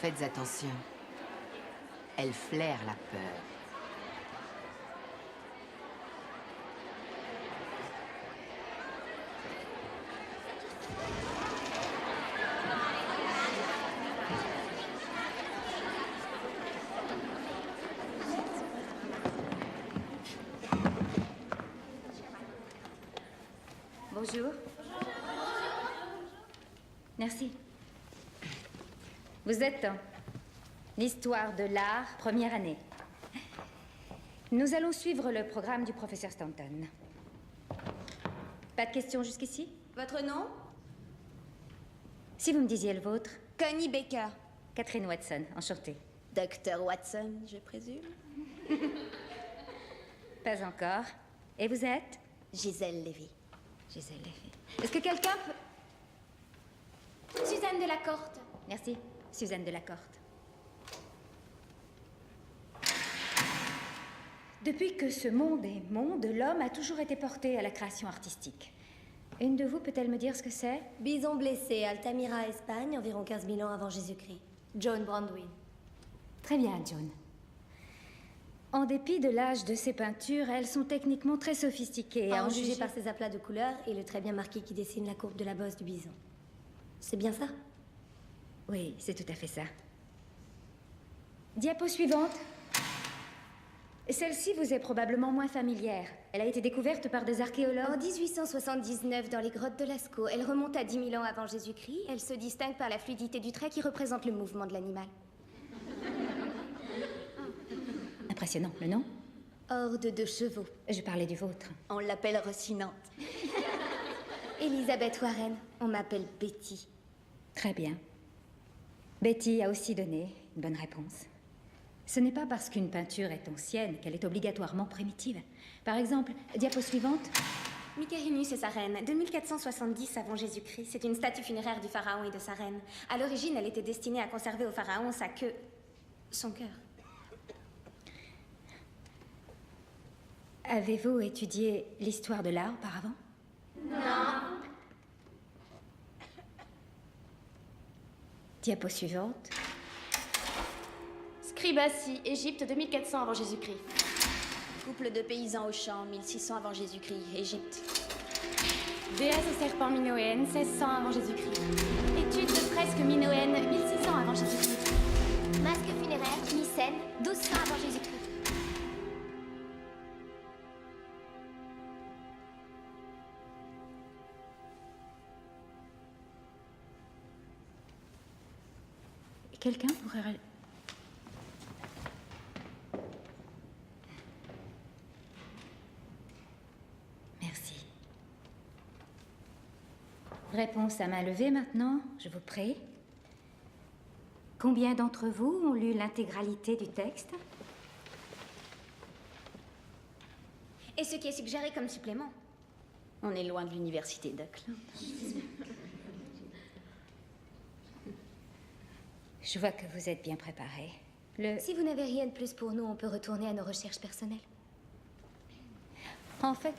Faites attention. Elle flaire la peur. Bonjour. Merci. Vous êtes en l'histoire de l'art, première année. Nous allons suivre le programme du professeur Stanton. Pas de questions jusqu'ici? Votre nom? Si vous me disiez le vôtre. Connie Baker. Catherine Watson, enchantée. Docteur Watson, je présume? Pas encore. Et vous êtes? Gisèle Lévy. Gisèle Lévy. Est-ce que quelqu'un peut... Suzanne de la Corte. Merci, Suzanne de la Corte. Depuis que ce monde est monde, l'homme a toujours été porté à la création artistique. Une de vous peut-elle me dire ce que c'est? Bison blessé, Altamira, Espagne, environ 15 000 ans avant Jésus-Christ. Joan Brandwin. Très bien, Joan. En dépit de l'âge de ces peintures, elles sont techniquement très sophistiquées. À en juger par ses aplats de couleurs et le très bien marqué qui dessine la courbe de la bosse du bison. C'est bien ça? Oui, c'est tout à fait ça. Diapo suivante. Celle-ci vous est probablement moins familière. Elle a été découverte par des archéologues. En 1879, dans les grottes de Lascaux, elle remonte à 10 000 ans avant Jésus-Christ. Elle se distingue par la fluidité du trait qui représente le mouvement de l'animal. Impressionnant, le nom? Horde de chevaux. Je parlais du vôtre. On l'appelle Rocinante. Elisabeth Warren. On m'appelle Betty. Très bien. Betty a aussi donné une bonne réponse. Ce n'est pas parce qu'une peinture est ancienne qu'elle est obligatoirement primitive. Par exemple, diapo suivante. Mykerinus et sa reine, 2470 avant Jésus-Christ. C'est une statue funéraire du pharaon et de sa reine. À l'origine, elle était destinée à conserver au pharaon sa queue... son cœur. Avez-vous étudié l'histoire de l'art auparavant? Non. Diapo suivante. Scribassi, Égypte, 2400 avant Jésus-Christ. Couple de paysans au champ, 1600 avant Jésus-Christ, Égypte. Déesse et serpent minoéenne, 1600 avant Jésus-Christ. Étude de fresque minoéenne, 1600 avant Jésus-Christ. Masque funéraire, Mycène, 1200 avant Jésus-Christ. Quelqu'un pourrait... Merci. Réponse à main levée maintenant, je vous prie. Combien d'entre vous ont lu l'intégralité du texte? Et ce qui est suggéré comme supplément? On est loin de l'université d'Auckland. Je vois que vous êtes bien préparé. Si vous n'avez rien de plus pour nous, on peut retourner à nos recherches personnelles. En fait,